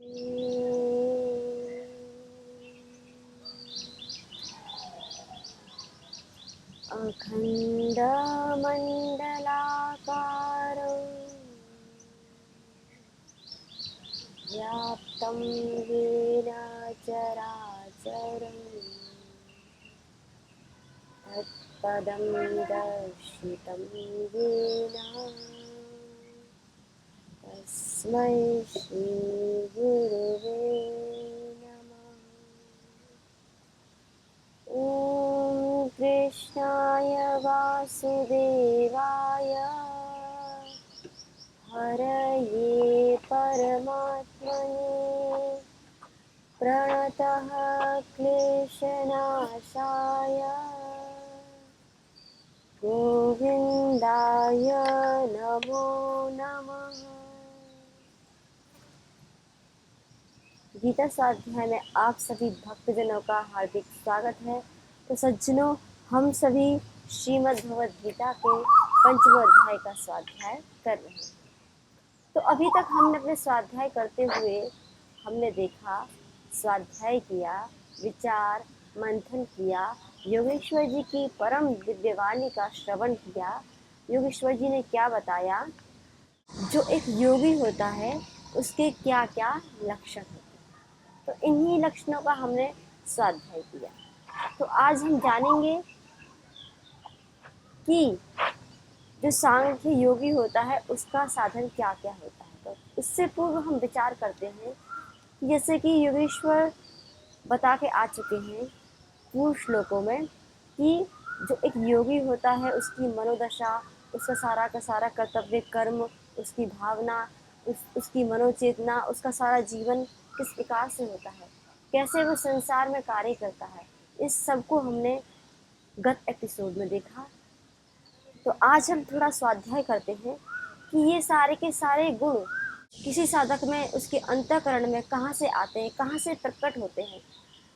अखण्डमण्डलाकारं व्याप्तं येन चराचरं तत्पदं दर्शितं येन तस्मै श्रीगुरुवे नमः। ॐ कृष्णाय वासुदेवाय हरये परमात्मने प्रणतः क्लेशनाशाय गोविन्दाय नमो नमः। गीता स्वाध्याय में आप सभी भक्तजनों का हार्दिक स्वागत है। तो सज्जनों, हम सभी श्रीमद् भगवद गीता के पंचम अध्याय का स्वाध्याय कर रहे हैं। तो अभी तक हमने अपने स्वाध्याय करते हुए हमने देखा, स्वाध्याय किया, विचार मंथन किया, योगेश्वर जी की परम दिव्यवाणी का श्रवण किया। योगेश्वर जी ने क्या बताया, जो एक योगी होता है उसके क्या क्या लक्षण होते हैं। तो इन्हीं लक्षणों का हमने स्वाध्याय किया। तो आज हम जानेंगे कि जो सांख्य योगी होता है उसका साधन क्या क्या होता है। तो इससे पूर्व हम विचार करते हैं, जैसे कि योगेश्वर बता के आ चुके हैं पूर्व श्लोकों में कि जो एक योगी होता है उसकी मनोदशा, उसका सारा का सारा कर्तव्य कर्म, उसकी भावना, उसकी मनोचेतना, उसका सारा जीवन किस प्रकार से होता है, कैसे वो संसार में कार्य करता है, इस सब को हमने गत एपिसोड में देखा। तो आज हम थोड़ा स्वाध्याय करते हैं कि ये सारे के सारे गुण किसी साधक में, उसके अंतःकरण में कहाँ से आते हैं, कहाँ से प्रकट होते हैं,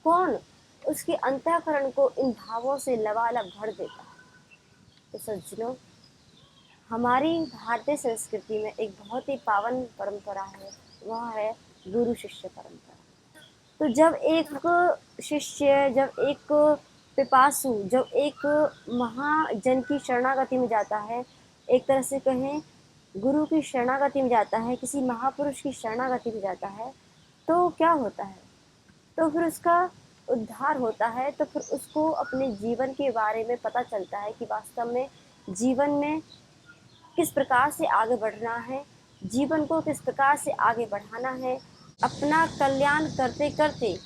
कौन उसके अंतःकरण को इन भावों से लबालब भर देता है। तो सज्जनों, हमारी भारतीय संस्कृति में एक बहुत ही पावन परंपरा है, वह है गुरु शिष्य परंपरा। तो जब एक शिष्य, जब एक पिपासु, जब एक महाजन की शरणागति में जाता है, एक तरह से कहें गुरु की शरणागति में जाता है, किसी महापुरुष की शरणागति में जाता है, तो क्या होता है, तो फिर उसका उद्धार होता है। तो फिर उसको अपने जीवन के बारे में पता चलता है कि वास्तव में जीवन में किस प्रकार से आगे बढ़ना है, जीवन को किस प्रकार से आगे बढ़ाना है, अपना कल्याण करते करते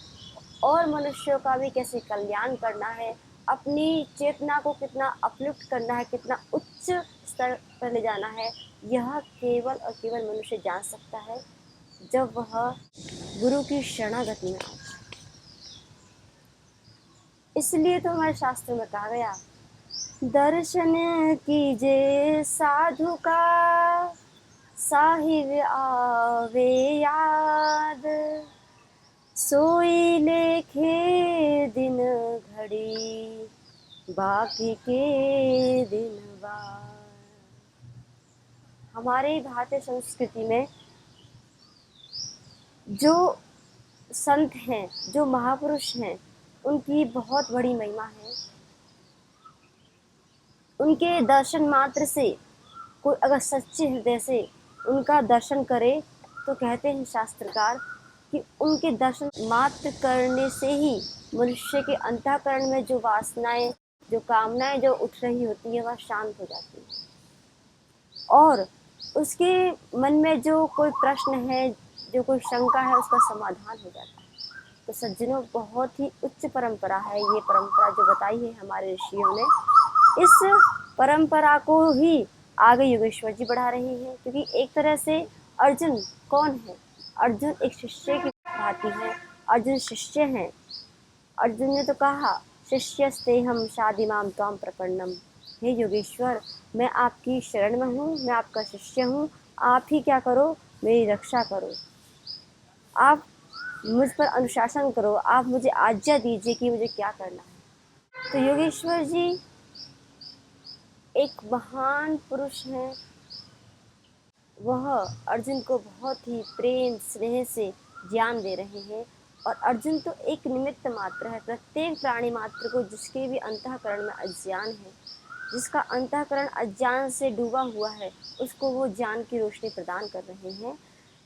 और मनुष्यों का भी कैसे कल्याण करना है, अपनी चेतना को कितना अपलिफ्ट करना है, कितना उच्च स्तर पर ले जाना है, यह केवल और केवल मनुष्य जान सकता है जब वह गुरु की शरणागति में आता है। इसलिए तो हमारे शास्त्रों में कहा गया, दर्शन कीजिए साधु का साहिब आवे याद, सोई लेखे दिन घड़ी बाकी के दिन बाद। हमारे भारतीय संस्कृति में जो संत हैं, जो महापुरुष हैं, उनकी बहुत बड़ी महिमा है। उनके दर्शन मात्र से कोई अगर सच्चे हृदय से उनका दर्शन करे, तो कहते हैं शास्त्रकार कि उनके दर्शन मात्र करने से ही मनुष्य के अंतःकरण में जो वासनाएं, जो कामनाएं जो उठ रही होती है, वह शांत हो जाती है और उसके मन में जो कोई प्रश्न है, जो कोई शंका है, उसका समाधान हो जाता है। तो सज्जनों, बहुत ही उच्च परंपरा है ये परंपरा जो बताई है हमारे ऋषियों ने। इस परंपरा को ही आगे योगेश्वर जी बढ़ा रहे हैं, क्योंकि एक तरह से अर्जुन कौन है, अर्जुन एक शिष्य की भांति है, अर्जुन शिष्य हैं। अर्जुन ने तो कहा, शिष्यस्ते हम शादिमाम त्वाम प्रपन्नम, हे योगेश्वर, मैं आपकी शरण में हूँ, मैं आपका शिष्य हूँ, आप ही क्या करो, मेरी रक्षा करो, आप मुझ पर अनुशासन करो, आप मुझे आज्ञा दीजिए कि मुझे क्या करना है। तो योगेश्वर जी एक महान पुरुष हैं। वह अर्जुन को बहुत ही प्रेम स्नेह से ज्ञान दे रहे हैं। और अर्जुन तो एक निमित्त मात्र है। प्रत्येक प्राणी मात्र को जिसके भी अंतःकरण में अज्ञान है, जिसका अंतःकरण अज्ञान से डूबा हुआ है, उसको वो ज्ञान की रोशनी प्रदान कर रहे हैं।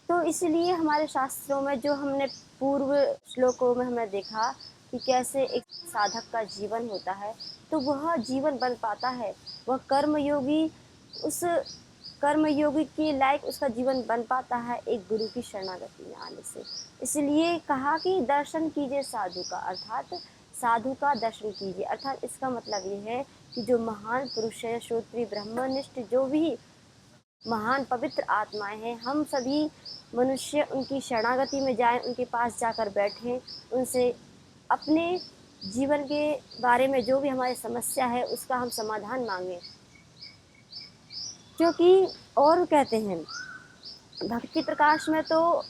तो इसलिए हमारे शास्त्रों में जो हमने पूर्व श्लोकों में हमने देखा कि कैसे एक साधक का जीवन होता है, तो वह जीवन बन पाता है, वह कर्मयोगी, उस कर्मयोगी के लायक उसका जीवन बन पाता है एक गुरु की शरणागति में आने से। इसलिए कहा कि दर्शन कीजिए साधु का, अर्थात साधु का दर्शन कीजिए। अर्थात इसका मतलब ये है कि जो महान पुरुष है, श्रोत्रिय ब्रह्मनिष्ठ जो भी महान पवित्र आत्माएं हैं, हम सभी मनुष्य उनकी शरणागति में जाएं, उनके पास जाकर बैठें, उनसे अपने जीवन के बारे में जो भी हमारी समस्या है उसका हम समाधान मांगें। क्योंकि और कहते हैं भक्ति प्रकाश में तो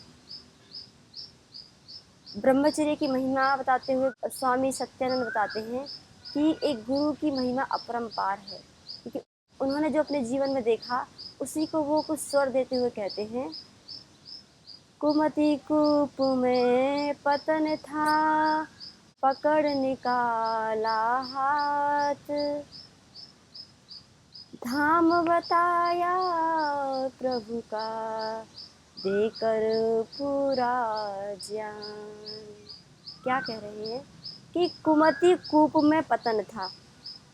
ब्रह्मचर्य की महिमा बताते हुए स्वामी सत्यानंद बताते हैं कि एक गुरु की महिमा अपरंपार है, क्योंकि उन्होंने जो अपने जीवन में देखा उसी को वो कुछ स्वर देते हुए कहते हैं, कुमति कूप में पतन था, पकड़ निकाला हाथ, धाम बताया प्रभु का, देकर पूरा ज्ञान। क्या कह रहे हैं कि कुमति कूप में पतन था।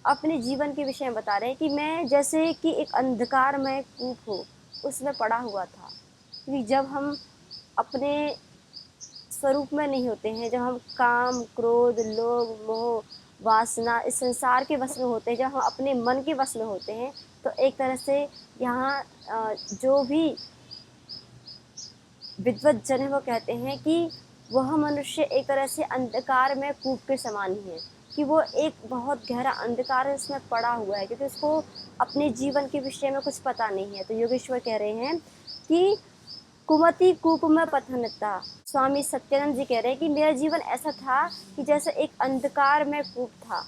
अपने जीवन के विषय में बता रहे हैं कि मैं जैसे कि एक अंधकार में कूप हो, उसमें पड़ा हुआ था। क्योंकि जब हम अपने स्वरूप में नहीं होते हैं, जब हम काम, क्रोध, लोभ, मोह, वासना, इस संसार के वश में होते हैं, जब हम अपने मन के वश में होते हैं, तो एक तरह से यहाँ जो भी विद्वत जन है वो कहते हैं कि वह मनुष्य एक तरह से अंधकार में कूप के समान ही है, कि वो एक बहुत गहरा अंधकार है उसमें पड़ा हुआ है, क्योंकि उसको अपने जीवन के विषय में कुछ पता नहीं है। तो योगेश्वर कह रहे हैं कि कुमति कूप में पतन था। स्वामी सत्यानंद जी कह रहे हैं कि मेरा जीवन ऐसा था कि जैसे एक अंधकार में कूप था,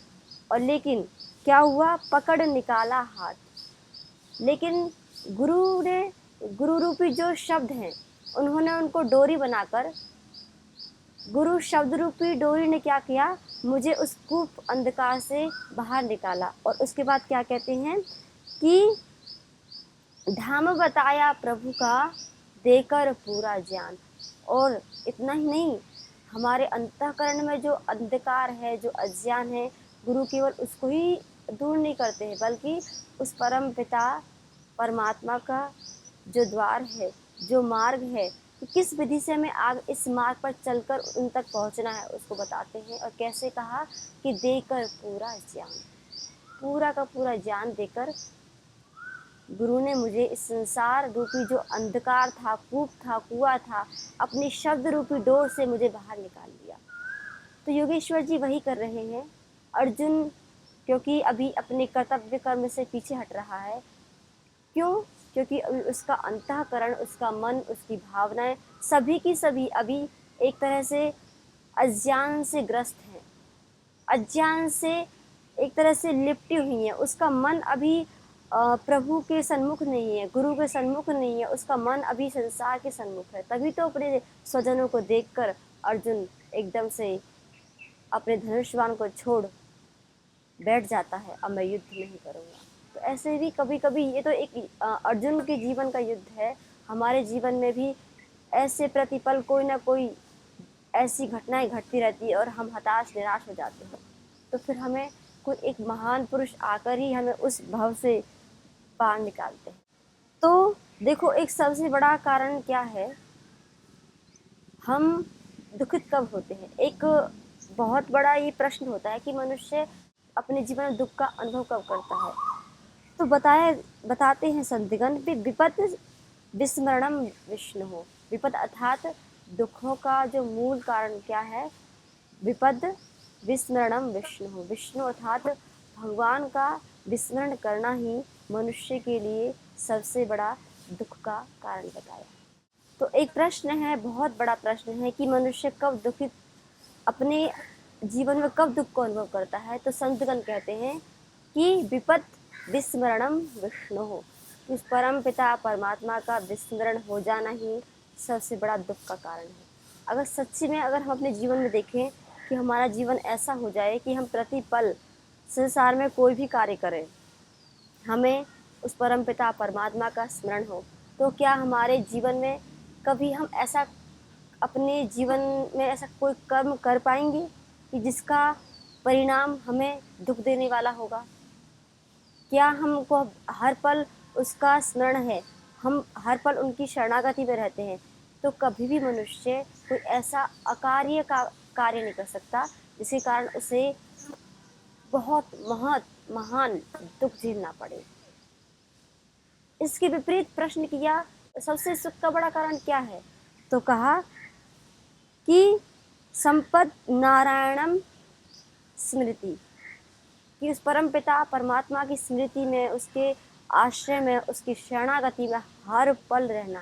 और लेकिन क्या हुआ, पकड़ निकाला हाथ। लेकिन गुरु ने, गुरु रूपी जो शब्द हैं, उन्होंने उनको डोरी बनाकर, गुरु शब्द रूपी डोरी ने क्या किया, मुझे उस कूप अंधकार से बाहर निकाला। और उसके बाद क्या कहते हैं कि धाम बताया प्रभु का, देकर पूरा ज्ञान। और इतना ही नहीं, हमारे अंतःकरण में जो अंधकार है, जो अज्ञान है, गुरु केवल उसको ही दूर नहीं करते हैं, बल्कि उस परम पिता परमात्मा का जो द्वार है, जो मार्ग है, कि किस विधि से हमें इस मार्ग पर चलकर उन तक पहुंचना है, उसको बताते हैं। और कैसे कहा कि देकर पूरा ज्ञान, पूरा का पूरा ज्ञान देकर गुरु ने मुझे इस संसार रूपी जो अंधकार था, कूप था, कुआं था, अपनी शब्द रूपी डोर से मुझे बाहर निकाल लिया। तो योगेश्वर जी वही कर रहे हैं। अर्जुन क्योंकि अभी अपने कर्तव्य कर्म से पीछे हट रहा है, क्यों? क्योंकि उसका अंतःकरण, उसका मन, उसकी भावनाएं सभी की सभी अभी एक तरह से अज्ञान से ग्रस्त हैं, अज्ञान से एक तरह से लिपटी हुई है। उसका मन अभी प्रभु के सन्मुख नहीं है, गुरु के सन्मुख नहीं है, उसका मन अभी संसार के सन्मुख है। तभी तो अपने स्वजनों को देखकर अर्जुन एकदम से अपने धनुष बाण को छोड़ बैठ जाता है, अब मैं युद्ध नहीं करूँगा। तो ऐसे भी कभी कभी, ये तो एक अर्जुन के जीवन का युद्ध है, हमारे जीवन में भी ऐसे प्रतिपल कोई ना कोई ऐसी घटनाएं घटती रहती है और हम हताश निराश हो जाते हैं। तो फिर हमें कोई एक महान पुरुष आकर ही हमें उस भव से पार निकालते हैं। तो देखो, एक सबसे बड़ा कारण क्या है, हम दुखित कब होते हैं। एक बहुत बड़ा ये प्रश्न होता है कि मनुष्य अपने जीवन में दुख का अनुभव कब करता है। तो बताते हैं संतगण, विपद विस्मरणम विष्णु हो। विपद अर्थात दुखों का जो मूल कारण क्या है, विपद विस्मरणम विष्णु हो। विष्णु अर्थात भगवान का विस्मरण करना ही मनुष्य के लिए सबसे बड़ा दुख का कारण बताया। तो एक प्रश्न है, बहुत बड़ा प्रश्न है कि मनुष्य कब दुखित, अपने जीवन में कब दुख को अनुभव करता है। तो संतगण कहते हैं कि विपद विस्मरणम विष्णु हो, उस परम पिता परमात्मा का विस्मरण हो जाना ही सबसे बड़ा दुख का कारण है। अगर सच्ची में अगर हम अपने जीवन में देखें कि हमारा जीवन ऐसा हो जाए कि हम प्रतिपल संसार में कोई भी कार्य करें, हमें उस परमपिता परमात्मा का स्मरण हो, तो क्या हमारे जीवन में कभी हम ऐसा अपने जीवन में ऐसा कोई कर्म कर पाएंगे कि जिसका परिणाम हमें दुख देने वाला होगा? क्या हमको हर पल उसका स्मरण है, हम हर पल उनकी शरणागति में रहते हैं, तो कभी भी मनुष्य कोई ऐसा अकार्य का कार्य नहीं कर सकता जिसके कारण उसे बहुत महान दुख झेलना पड़े। इसके विपरीत प्रश्न किया, सबसे सुख का बड़ा कारण क्या है? तो कहा कि संपद नारायणम स्मृति, कि उस परम पिता परमात्मा की स्मृति में, उसके आश्रय में, उसकी शरणागति में हर पल रहना,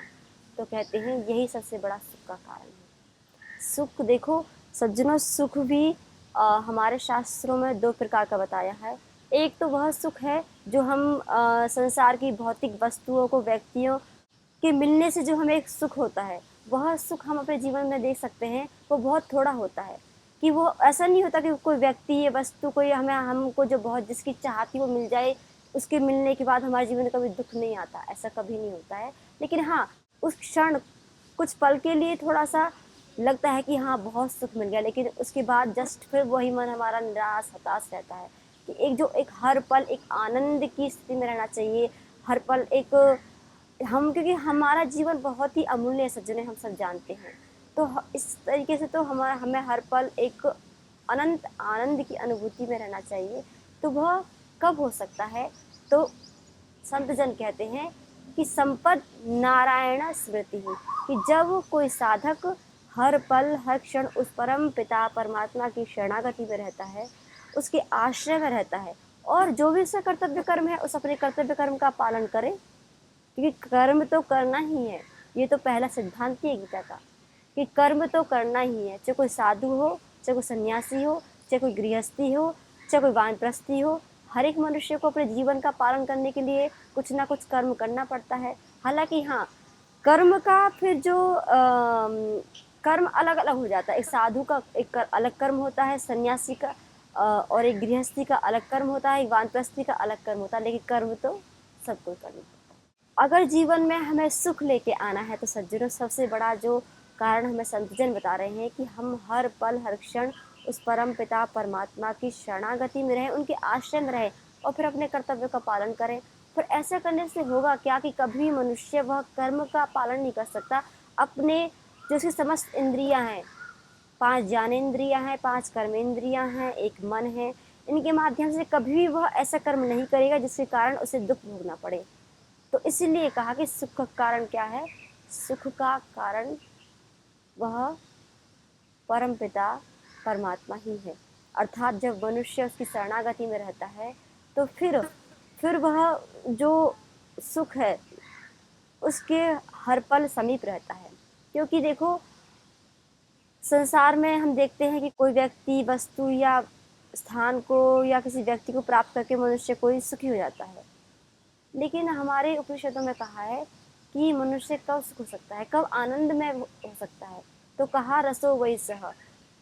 तो कहते हैं यही सबसे बड़ा सुख का कारण है। सुख देखो सज्जनों, सुख भी हमारे शास्त्रों में दो प्रकार का बताया है। एक तो वह सुख है जो हम संसार की भौतिक वस्तुओं को, व्यक्तियों के मिलने से जो हमें एक सुख होता है, वह सुख हम अपने जीवन में देख सकते हैं। वो बहुत थोड़ा होता है, कि वो ऐसा नहीं होता कि कोई व्यक्ति या वस्तु कोई हमें हमको जो बहुत जिसकी चाहती वो मिल जाए, उसके मिलने के बाद हमारे जीवन में कभी दुख नहीं आता, ऐसा कभी नहीं होता है। लेकिन हाँ, उस क्षण कुछ पल के लिए थोड़ा सा लगता है कि हाँ बहुत सुख मिल गया, लेकिन उसके बाद जस्ट फिर वही मन हमारा निराश हताश रहता है। कि एक हर पल एक आनंद की स्थिति में रहना चाहिए, हर पल एक हम, क्योंकि हमारा जीवन बहुत ही अमूल्य है सज्जने, हम सब जानते हैं। तो इस तरीके से तो हमें हर पल एक अनंत आनंद की अनुभूति में रहना चाहिए। तो वह कब हो सकता है? तो संत जन कहते हैं कि संपद नारायण स्मृति ही, कि जब कोई साधक हर पल हर क्षण उस परम पिता परमात्मा की शरणागति में रहता है, उसके आश्रय में रहता है, और जो भी उसका कर्तव्य कर्म है उस अपने कर्तव्य कर्म का पालन करे, क्योंकि कर्म तो करना ही है। ये तो पहला सिद्धांत ही है गीता का, कि कर्म तो करना ही है, चाहे कोई साधु हो, चाहे कोई सन्यासी हो, चाहे कोई गृहस्थी हो, चाहे कोई वानप्रस्थी हो, हर एक मनुष्य को अपने जीवन का पालन करने के लिए कुछ ना कुछ कर्म करना पड़ता है। हालांकि हाँ, कर्म का फिर जो कर्म अलग अलग हो जाता है। एक साधु का एक अलग कर्म होता है, सन्यासी का और एक गृहस्थी का अलग कर्म होता है, एक वानप्रस्थी का अलग कर्म होता है, लेकिन कर्म तो सबको करना पड़ता है। अगर जीवन में हमें सुख लेके आना है तो सज्जनों, सबसे बड़ा जो कारण हमें संतजन बता रहे हैं कि हम हर पल हर क्षण उस परम पिता परमात्मा की शरणागति में रहें, उनके आश्रय में रहें, और फिर अपने कर्तव्य का पालन करें। फिर ऐसा करने से होगा क्या कि कभी मनुष्य वह कर्म का पालन नहीं कर सकता। अपने जो उसकी समस्त इंद्रियां हैं, 5 ज्ञानेंद्रियां हैं, 5 कर्मेंद्रियां हैं, एक मन है, इनके माध्यम से कभी भी वह ऐसा कर्म नहीं करेगा जिसके कारण उसे दुख भोगना पड़े। तो इसीलिए कहा कि सुख का कारण क्या है? सुख का कारण वह परम पिता परमात्मा ही है। अर्थात जब मनुष्य उसकी शरणागति में रहता है, तो फिर वह जो सुख है उसके हर पल समीप रहता है। क्योंकि देखो, संसार में हम देखते हैं कि कोई व्यक्ति, वस्तु या स्थान को या किसी व्यक्ति को प्राप्त करके मनुष्य कोई सुखी हो जाता है। लेकिन हमारे उपनिषदों में कहा है कि मनुष्य कब सुख हो सकता है, कब आनंद में हो सकता है? तो कहा रसो वही सह,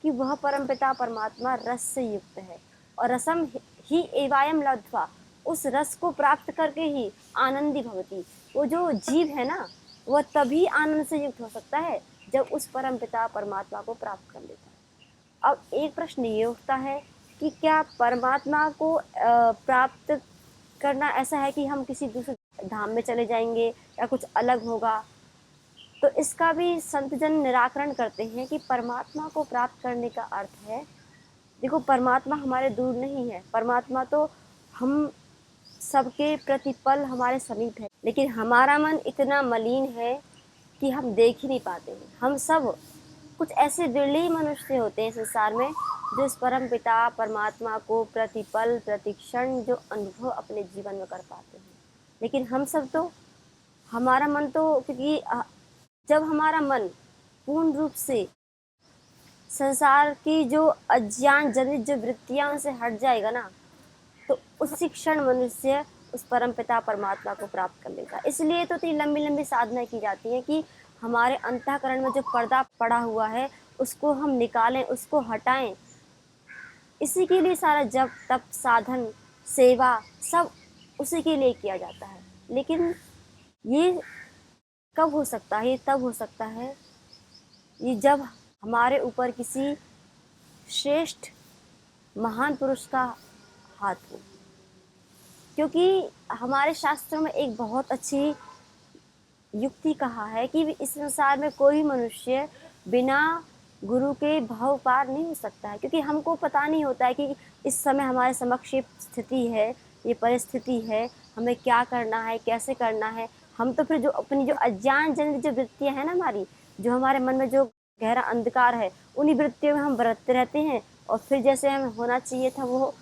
कि वह परमपिता परमात्मा रस से युक्त है, और रसम ही एवायम लब्ध्वा, उस रस को प्राप्त करके ही आनंदी भवती, वो जो जीव है ना, वह तभी आनंद से युक्त हो सकता है जब उस परमपिता परमात्मा को प्राप्त कर लेता है। अब एक प्रश्न ये उठता है कि क्या परमात्मा को प्राप्त करना ऐसा है कि हम किसी दूसरे धाम में चले जाएंगे या कुछ अलग होगा? तो इसका भी संतजन निराकरण करते हैं कि परमात्मा को प्राप्त करने का अर्थ है, देखो परमात्मा हमारे दूर नहीं है, परमात्मा तो हम सबके प्रतिपल हमारे समीप है, लेकिन हमारा मन इतना मलिन है कि हम देख ही नहीं पाते हैं। हम सब कुछ ऐसे बिरले ही मनुष्य होते हैं संसार में जो इस परम पिता परमात्मा को प्रतिपल प्रतिक्षण जो अनुभव अपने जीवन में कर पाते हैं। लेकिन हम सब तो, हमारा मन तो, क्योंकि जब हमारा मन पूर्ण रूप से संसार की जो अज्ञान जनित जो वृत्तियां उनसे हट जाएगा ना, तो उसी क्षण मनुष्य उस परम पिता परमात्मा को प्राप्त कर लेगा। इसलिए तो इतनी लंबी लंबी साधना की जाती है कि हमारे अंतःकरण में जो पर्दा पड़ा हुआ है उसको हम निकालें, उसको हटाएं। इसी के लिए सारा जप तप साधन सेवा सब उसी के लिए किया जाता है। लेकिन ये कब हो सकता है? ये तब हो सकता है ये जब हमारे ऊपर किसी श्रेष्ठ महान पुरुष का हाथ हो। क्योंकि हमारे शास्त्रों में एक बहुत अच्छी युक्ति कहा है कि इस संसार में कोई मनुष्य बिना गुरु के भव पार नहीं हो सकता है। क्योंकि हमको पता नहीं होता है कि इस समय हमारे समक्ष ये स्थिति है, ये परिस्थिति है, हमें क्या करना है, कैसे करना है। हम तो फिर जो अपनी जो अज्ञान जनित जो वृत्तियां हैं ना हमारी, जो हमारे मन में जो गहरा अंधकार है, उन्हीं वृत्तियों में हम बरतते रहते हैं और फिर जैसे हमें होना चाहिए था वो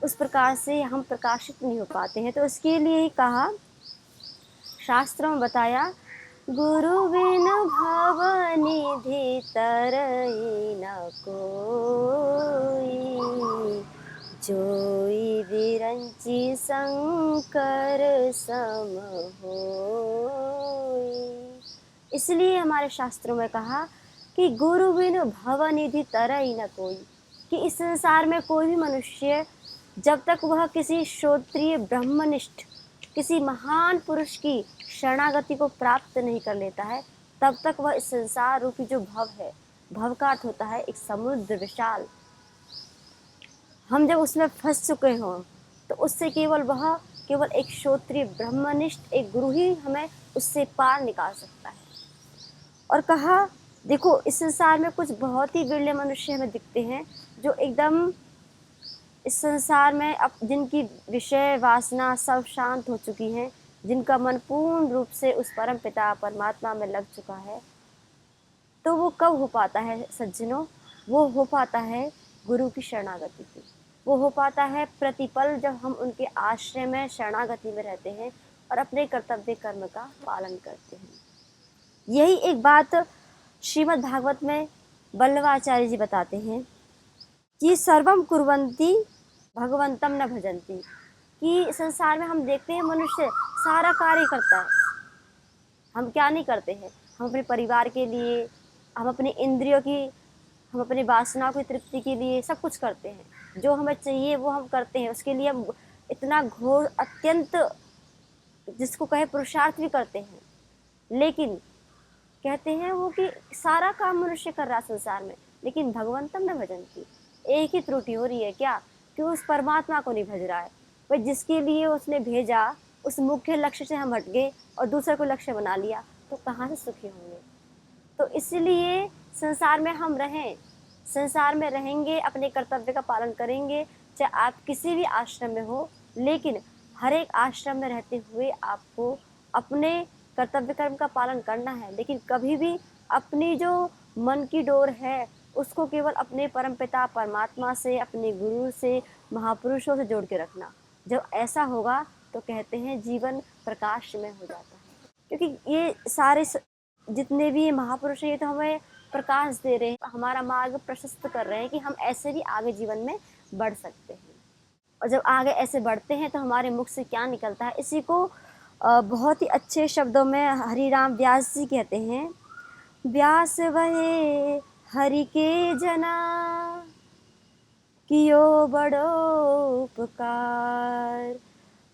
उस प्रकार से हम प्रकाशित नहीं हो पाते हैं। तो इसके लिए ही कहा, शास्त्रों में बताया, गुरु बिन भव निधि तरई न कोई, जोई विरंची शंकर सम होई। इसलिए हमारे शास्त्रों में कहा कि गुरु बिन भव निधि तरई न कोई, कि इस संसार में कोई भी मनुष्य जब तक वह किसी श्रोत्रिय ब्रह्मनिष्ठ किसी महान पुरुष की शरणागति को प्राप्त नहीं कर लेता है, तब तक वह इस संसार रूपी जो भव है, भव का अर्थ होता है एक समुद्र विशाल, हम जब उसमें फंस चुके हों तो उससे केवल एक श्रोत्रिय ब्रह्मनिष्ठ एक गुरु ही हमें उससे पार निकाल सकता है। और कहा, देखो इस संसार में कुछ बहुत ही विरले मनुष्य हमें दिखते हैं जो एकदम इस संसार में अब जिनकी विषय वासना सब शांत हो चुकी हैं, जिनका मन पूर्ण रूप से उस परम पिता परमात्मा में लग चुका है, तो वो कब हो पाता है सज्जनों? वो हो पाता है गुरु की शरणागति से। वो हो पाता है प्रतिपल जब हम उनके आश्रय में शरणागति में रहते हैं और अपने कर्तव्य कर्म का पालन करते हैं। यही एक बात श्रीमद् भागवत में वल्लभाचार्य जी बताते हैं कि सर्वम कुर्वन्ति भगवंतम न भजन्ति, कि संसार में हम देखते हैं मनुष्य सारा कार्य करता है, हम क्या नहीं करते हैं? हम अपने परिवार के लिए, हम अपने इंद्रियों की, हम अपनी वासनाओं की तृप्ति के लिए सब कुछ करते हैं। जो हमें चाहिए वो हम करते हैं, उसके लिए हम इतना घोर अत्यंत जिसको कहे पुरुषार्थ भी करते हैं। लेकिन कहते हैं वो कि सारा काम मनुष्य कर रहा है संसार में, लेकिन भगवंतम न भजन्ति, एक ही त्रुटि हो रही है, क्या? कि उस परमात्मा को नहीं भज रहा है। वह जिसके लिए उसने भेजा उस मुख्य लक्ष्य से हम हट गए और दूसरे को लक्ष्य बना लिया, तो कहाँ से सुखी होंगे? तो इसलिए संसार में हम रहें, संसार में रहेंगे, अपने कर्तव्य का पालन करेंगे, चाहे आप किसी भी आश्रम में हो, लेकिन हर एक आश्रम में रहते हुए आपको अपने कर्तव्य कर्म का पालन करना है। लेकिन कभी भी अपनी जो मन की डोर है उसको केवल अपने परमपिता परमात्मा से, अपने गुरु से, महापुरुषों से जोड़ के रखना। जब ऐसा होगा तो कहते हैं जीवन प्रकाश में हो जाता है। क्योंकि ये सारे जितने भी महापुरुष हैं ये तो हमें प्रकाश दे रहे हैं, हमारा मार्ग प्रशस्त कर रहे हैं कि हम ऐसे भी आगे जीवन में बढ़ सकते हैं। और जब आगे ऐसे बढ़ते हैं तो हमारे मुख से क्या निकलता है, इसी को बहुत ही अच्छे शब्दों में हरिराम व्यास जी कहते हैं, व्यास वहे हरि के जना, कियो बड़ो उपकार।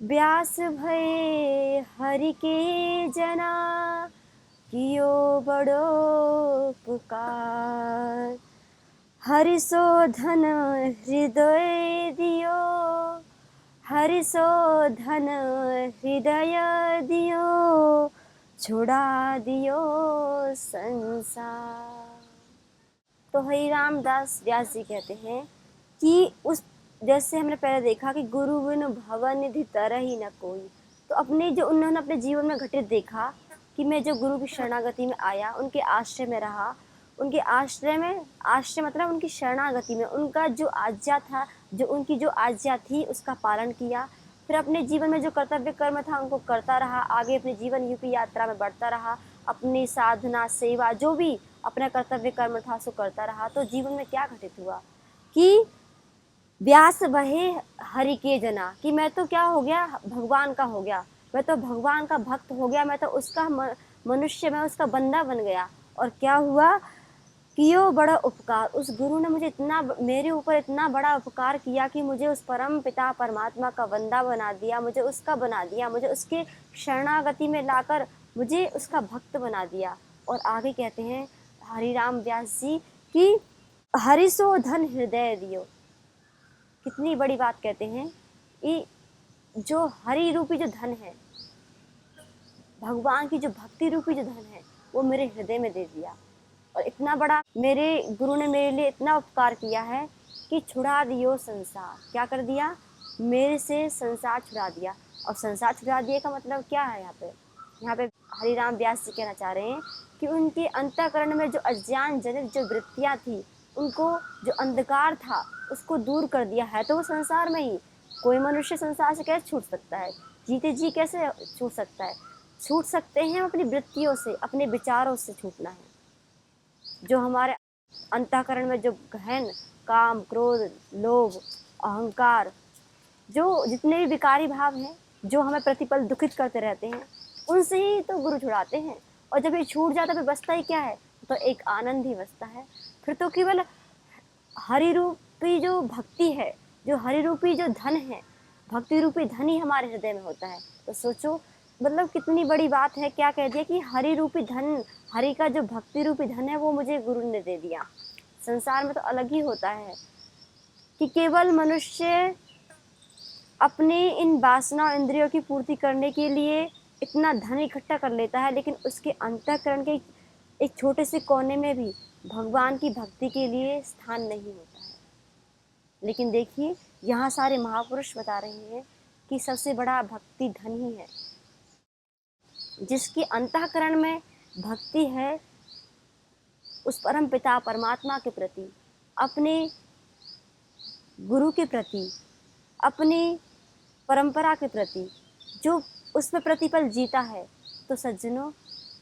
व्यास भये हरि के जना, कियो बड़ो उपकार। हरि सो धन हृदय दियो, हरि सो धन हृदय दियो, छुड़ा दियो संसार। तो हरिराम दास व्यास जी कहते हैं कि उस जैसे हमने पहले देखा कि गुरु बिनु भव निधि तरहि न कोई, तो अपने जो उन्होंने अपने जीवन में घटित देखा कि मैं जो गुरु की शरणागति में आया, उनके आश्रय में रहा, उनके आश्रय में, आश्रय मतलब उनकी शरणागति में उनका जो आज्ञा था, जो उनकी जो आज्ञा थी उसका पालन किया, फिर अपने जीवन में जो कर्तव्य कर्म था उनको करता रहा, आगे अपने जीवन रूपी यात्रा में बढ़ता रहा, अपनी साधना सेवा जो भी अपना कर्तव्य कर्म था उसको करता रहा। तो जीवन में क्या घटित हुआ कि व्यास बहे हरि के जना, कि मैं तो क्या हो गया, भगवान का हो गया, मैं तो भगवान का भक्त हो गया, मैं तो उसका मनुष्य, मैं उसका बंदा बन गया। और क्या हुआ, कियो बड़ा उपकार, उस गुरु ने मुझे इतना, मेरे ऊपर इतना बड़ा उपकार किया कि मुझे उस परम पिता परमात्मा का बंदा बना दिया, मुझे उसका बना दिया, मुझे उसके शरणागति में लाकर मुझे उसका भक्त बना दिया। और आगे कहते हैं हरिराम व्यास जी कि हरिसो धन हृदय दियो। कितनी बड़ी बात कहते हैं कि जो हरि रूपी जो धन है, भगवान की जो भक्ति रूपी जो धन है, वो मेरे हृदय में दे दिया। और इतना बड़ा मेरे गुरु ने मेरे लिए इतना उपकार किया है कि छुड़ा दियो संसार। क्या कर दिया, मेरे से संसार छुड़ा दिया। और संसार छुड़ा दिए का मतलब क्या है, यहाँ पे हरिराम व्यास जी कहना चाह रहे हैं कि उनके अंतःकरण में जो अज्ञान जनित जो वृत्तियाँ थी, उनको जो अंधकार था उसको दूर कर दिया है। तो वो संसार में ही, कोई मनुष्य संसार से कैसे छूट सकता है, जीते जी कैसे छूट सकता है। छूट सकते हैं अपनी वृत्तियों से, अपने विचारों से छूटना है। जो हमारे अंतःकरण में जो गहन काम, क्रोध, लोभ, अहंकार, जो जितने भी विकारी भाव हैं, जो हमें प्रतिपल दुखित करते रहते हैं, उनसे ही तो गुरु छुड़ाते हैं। और जब ये छूट जाता है तो बचता ही क्या है, तो एक आनंद ही बचता है। फिर तो केवल हरि रूपी जो भक्ति है, जो हरि रूपी जो धन है, भक्ति रूपी धन ही हमारे हृदय में होता है। तो सोचो, मतलब कितनी बड़ी बात है। क्या कह दिया कि हरि रूपी धन, हरि का जो भक्ति रूपी धन है वो मुझे गुरु ने दे दिया। संसार में तो अलग ही होता है कि केवल मनुष्य अपने इन वासना इंद्रियों की पूर्ति करने के लिए इतना धन इकट्ठा कर लेता है, लेकिन उसके अंतःकरण के एक छोटे से कोने में भी भगवान की भक्ति के लिए स्थान नहीं होता है। लेकिन देखिए, यहाँ सारे महापुरुष बता रहे हैं कि सबसे बड़ा भक्ति धन ही है। जिसकी अंतःकरण में भक्ति है, उस परम पिता परमात्मा के प्रति, अपने गुरु के प्रति, अपनी परंपरा के प्रति, जो उसमें प्रतिपल जीता है, तो सज्जनों,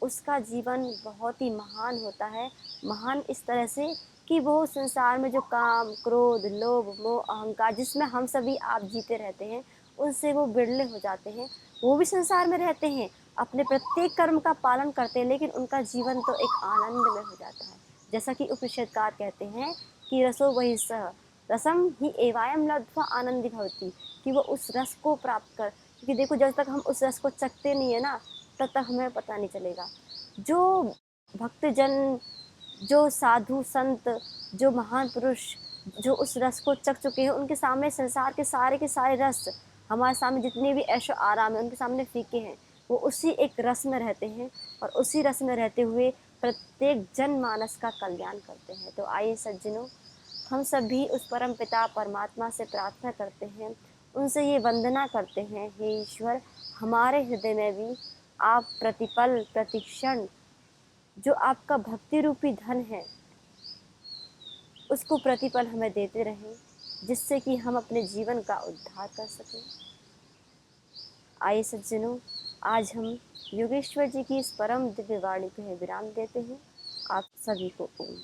उसका जीवन बहुत ही महान होता है। महान इस तरह से कि वो संसार में जो काम, क्रोध, लोभ, मोह, अहंकार, जिसमें हम सभी आप जीते रहते हैं, उनसे वो बिरले हो जाते हैं। वो भी संसार में रहते हैं, अपने प्रत्येक कर्म का पालन करते हैं, लेकिन उनका जीवन तो एक आनंद में हो जाता है। जैसा कि उपनिषदकार कहते हैं कि रसो वही सह रसम ही एवायम लब्ध्वा आनंदी भवती, कि वो उस रस को प्राप्त कर, क्योंकि देखो जब तक हम उस रस को चखते नहीं है ना, तब तक हमें पता नहीं चलेगा। जो भक्तजन, जो साधु संत, जो महान पुरुष जो उस रस को चख चुके हैं, उनके सामने संसार के सारे रस, हमारे सामने जितने भी ऐशो आराम है, उनके सामने फीके हैं। वो उसी एक रस में रहते हैं, और उसी रस में रहते हुए प्रत्येक जनमानस का कल्याण करते हैं। तो आइए सज्जनों, हम सभी उस परम पिता परमात्मा से प्रार्थना करते हैं, उनसे ये वंदना करते हैं, हे ईश्वर, हमारे हृदय में भी आप प्रतिपल प्रतिक्षण जो आपका भक्ति रूपी धन है, उसको प्रतिपल हमें देते रहें, जिससे कि हम अपने जीवन का उद्धार कर सकें। आइए सज्जनों, आज हम योगेश्वर जी की इस परम दिव्य वाणी को विराम देते हैं। आप सभी को ओम।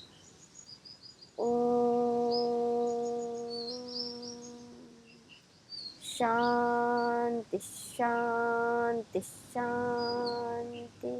शांति शांति शांति।